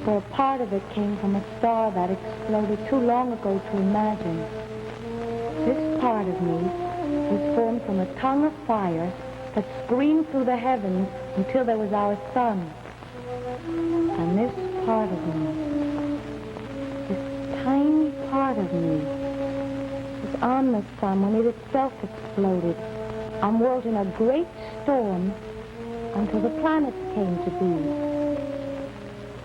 for a part of it came from a star that exploded too long ago to imagine. This part of me was formed from a tongue of fire that screamed through the heavens until there was our sun. And this part of me, this tiny part of me, was on the sun when it itself exploded and whirled in a great storm until the planets came to be.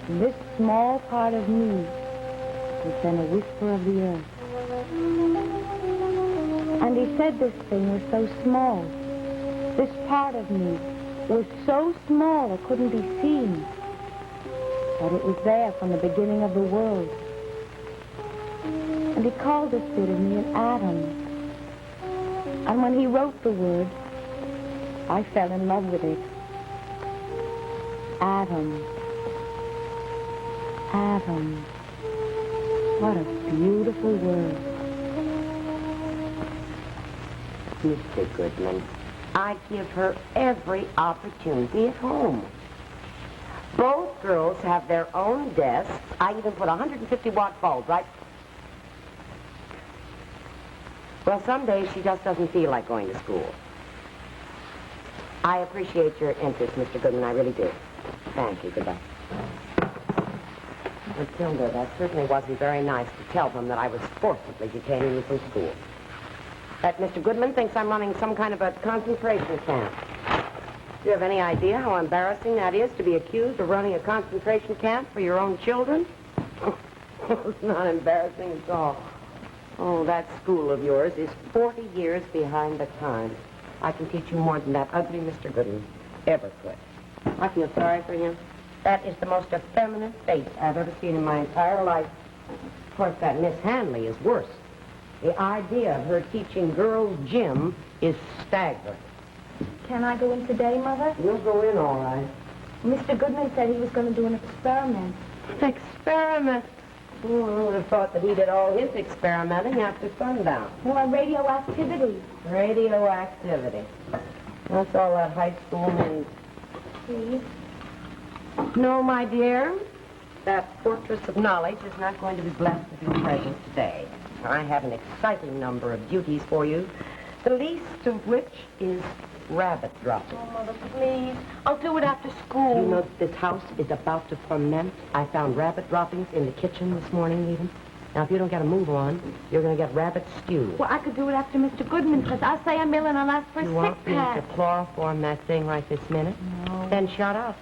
And this small part of me was then a whisper of the earth. And he said this thing was so small. This part of me was so small it couldn't be seen. But it was there from the beginning of the world. And he called this bit of me an atom. And when he wrote the word, I fell in love with it. Atom. Atom. What a beautiful word. Mr. Goodman, I give her every opportunity at home. Both girls have their own desks. I even put 150-watt bulbs, right? Well, some days she just doesn't feel like going to school. I appreciate your interest, Mr. Goodman, I really do. Thank you. Goodbye. Matilda, that certainly wasn't very nice to tell them that I was forcibly detaining you from school. That Mr. Goodman thinks I'm running some kind of a concentration camp. Do you have any idea how embarrassing that is to be accused of running a concentration camp for your own children? It's not embarrassing at all. Oh, that school of yours is 40 years behind the times. I can teach you more than that ugly Mr. Goodman ever could. I feel sorry for him. That is the most effeminate face I've ever seen in my entire life. Of course, that Miss Hanley is worse. The idea of her teaching girls gym is staggering. Can I go in today, Mother? You'll go in all right. Mr. Goodman said he was going to do an experiment. Experiment? Oh, I would have thought that he did all his experimenting after sundown. Well, radioactivity. Radioactivity. That's all that high school means. Please? No, my dear. That fortress of knowledge is not going to be blessed with your presence today. I have an exciting number of duties for you, the least of which is rabbit dropping. Oh, Mother, please. I'll do it after school. You know this house is about to ferment. I found rabbit droppings in the kitchen this morning, even. Now, if you don't get a move on, you're going to get rabbit stew. Well, I could do it after Mr. Goodman, because I'll say I'm ill and I'll ask for a You want me sick-pack. to chloroform that thing right this minute? No. Then shut up.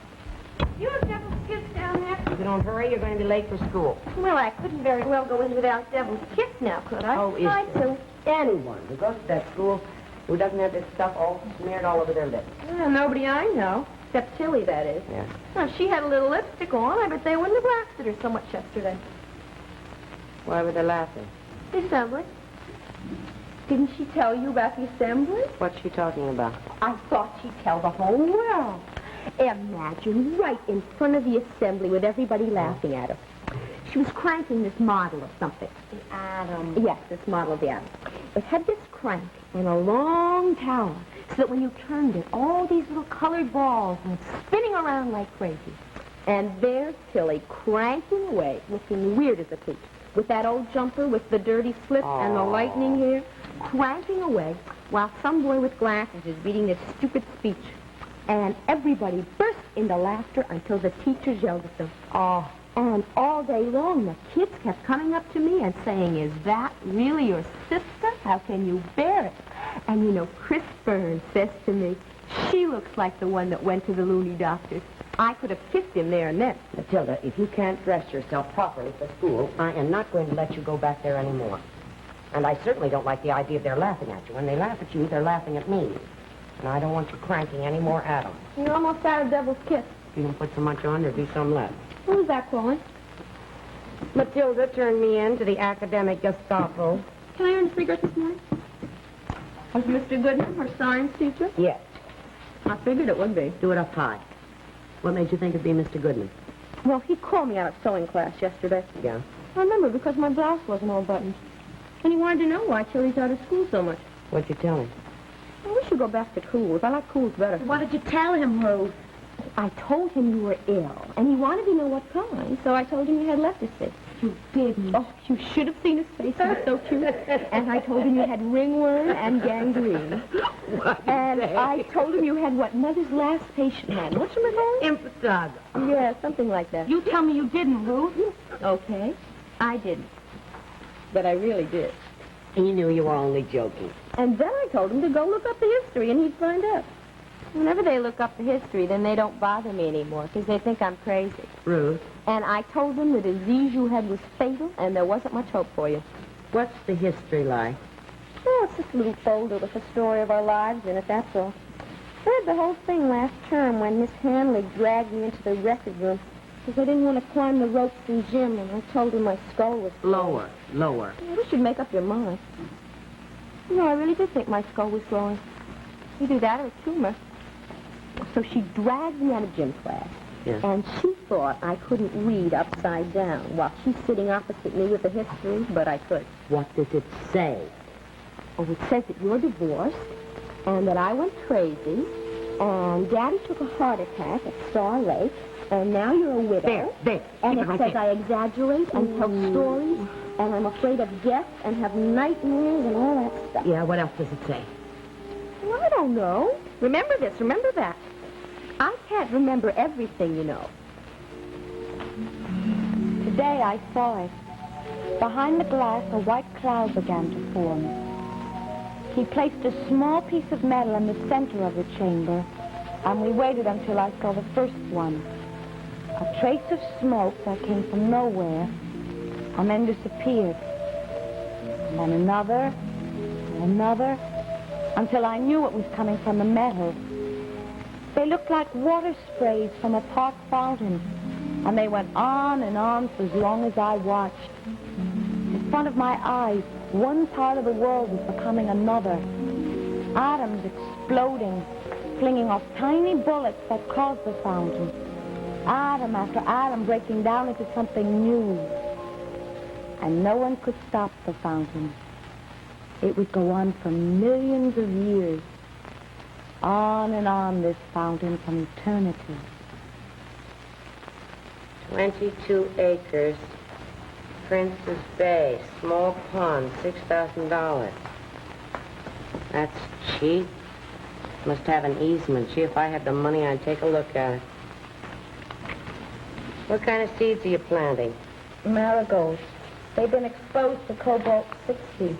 You have devil's kiss down there? If you don't hurry, you're going to be late for school. Well, I couldn't very well go in without devil's kiss now, could I? Oh, is there anyone who goes to that school who doesn't have this stuff all smeared all over their lips? Well, nobody I know, except Tilly, that is. Yeah. Well, if she had a little lipstick on, I bet they wouldn't have laughed at her so much yesterday. Why were they laughing? The assembly. Didn't she tell you about the assembly? What's she talking about? I thought she'd tell the whole world. Imagine, right in front of the assembly with everybody laughing at her. She was cranking this model of something. The atom. Yes, this model of the atom. It had this crank in a long tower, so that when you turned it, all these little colored balls went spinning around like crazy. And there's Tilly cranking away, looking weird as a peach, with that old jumper with the dirty slits and the lightning here, cranking away, while some boy with glasses is reading this stupid speech. And everybody burst into laughter until the teachers yelled at them. Oh, and all day long, the kids kept coming up to me and saying, "Is that really your sister? How can you bear it?" And, you know, Chris Burns says to me, "She looks like the one that went to the loony doctor." I could have kissed him there and then. Matilda, if you can't dress yourself properly for school, I am not going to let you go back there anymore. And I certainly don't like the idea of they're laughing at you. When they laugh at you, they're laughing at me. And I don't want you cranking any more at them. You're almost out of devil's kiss. If you don't put so much on, there'll be some left. Who's that calling? Matilda turned me in to the academic Gestapo. Can I earn a cigarette this morning? Was Mr. Goodman her science teacher? Yes. I figured it would be. Do it up high. What made you think it'd be Mr. Goodman? Well, he called me out of sewing class yesterday. Yeah? I remember, because my blouse wasn't all buttoned. And he wanted to know why Tilly's out of school so much. What'd you tell him? Well, we should go back to Cools. I like Cools better. What did you tell him, Ruth? I told him you were ill, and he wanted to know what kind, so I told him you had leprosy. You didn't. Oh, you should have seen his face. He was so cute. And I told him you had ringworm and gangrene. And I told him you had what Mother's last patient had. What's your name? Impetigo. Yeah, something like that. You tell me you didn't, Ruth. Okay, I didn't. But I really did. He knew you were only joking. And then I told him to go look up the history, and he'd find out. Whenever they look up the history, then they don't bother me anymore, because they think I'm crazy. Ruth, And I told them the disease you had was fatal, and there wasn't much hope for you. what's the history like? Oh, it's just a little folder with the story of our lives in it, that's all. I read the whole thing last term when Miss Hanley dragged me into the record room because I didn't want to climb the ropes in gym, and I told her my skull was... Lower. You should make up your mind. You know, I really did think my skull was growing. Either that or a tumor. So she dragged me out of gym class. Yeah. And she thought I couldn't read upside down while she's sitting opposite me with the history, but I could. What does it say? Oh, it says that you're divorced, and that I went crazy, and Daddy took a heart attack at Star Lake, and now you're a widow. There. And Keep it right says there. I exaggerate and tell stories, and I'm afraid of death and have nightmares and all that stuff. Yeah, what else does it say? Well, I don't know. Remember this, remember that. I can't remember everything, you know. Today I saw it. Behind the glass, a white cloud began to form. He placed a small piece of metal in the center of the chamber, and we waited until I saw the first one. A trace of smoke that came from nowhere, and then disappeared. And then another, and another, until I knew it was coming from the metal. They looked like water sprays from a park fountain, and they went on and on for as long as I watched. In front of my eyes, one part of the world was becoming another. Atoms exploding, flinging off tiny bullets that caused the fountain. Atom after atom breaking down into something new. And no one could stop the fountain. It would go on for millions of years. On and on, this fountain from eternity. 22 acres. Princess Bay. Small pond. $6,000. That's cheap. Must have an easement. Gee, if I had the money, I'd take a look at it. What kind of seeds are you planting? Marigolds. They've been exposed to cobalt-60.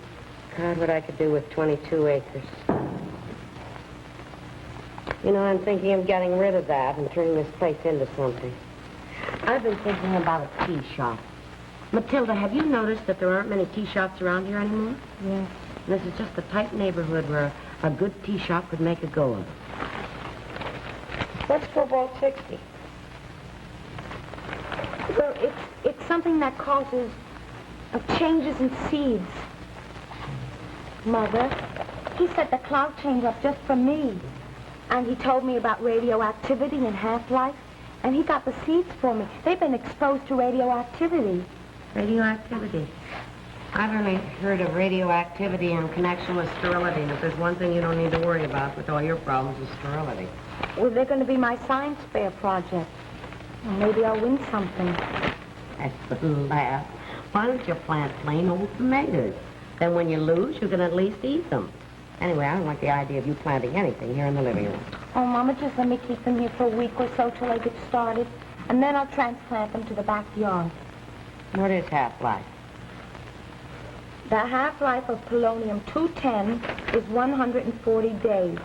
God, what I could do with 22 acres. You know, I'm thinking of getting rid of that and turning this place into something. I've been thinking about a tea shop. Matilda, have you noticed that there aren't many tea shops around here anymore? Yes. This is just the type neighborhood where a good tea shop could make a go of it. What's cobalt-60? Well, it's something that causes changes in seeds. Mother, he set the cloud chamber up just for me. And he told me about radioactivity and half-life. And he got the seeds for me. They've been exposed to radioactivity. Radioactivity. I've only heard of radioactivity in connection with sterility. And if there's one thing you don't need to worry about with all your problems is sterility. Well, they're going to be my science fair project. Well, maybe I'll win something. That's the laugh. Why don't you plant plain old tomatoes? Then when you lose, you can at least eat them. Anyway, I don't like the idea of you planting anything here in the living room. Oh, Mama, just let me keep them here for a week or so till they get started. And then I'll transplant them to the backyard. What is half-life? The half-life of polonium-210 is 140 days.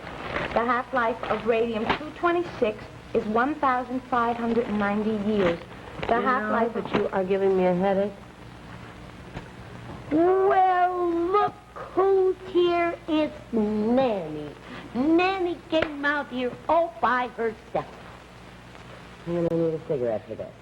The half-life of radium-226 is 1,590 years. The half-life that you are giving me a headache. Well, look who's here. It's Nanny. Nanny came out here all by herself. I'm going to need a cigarette for this.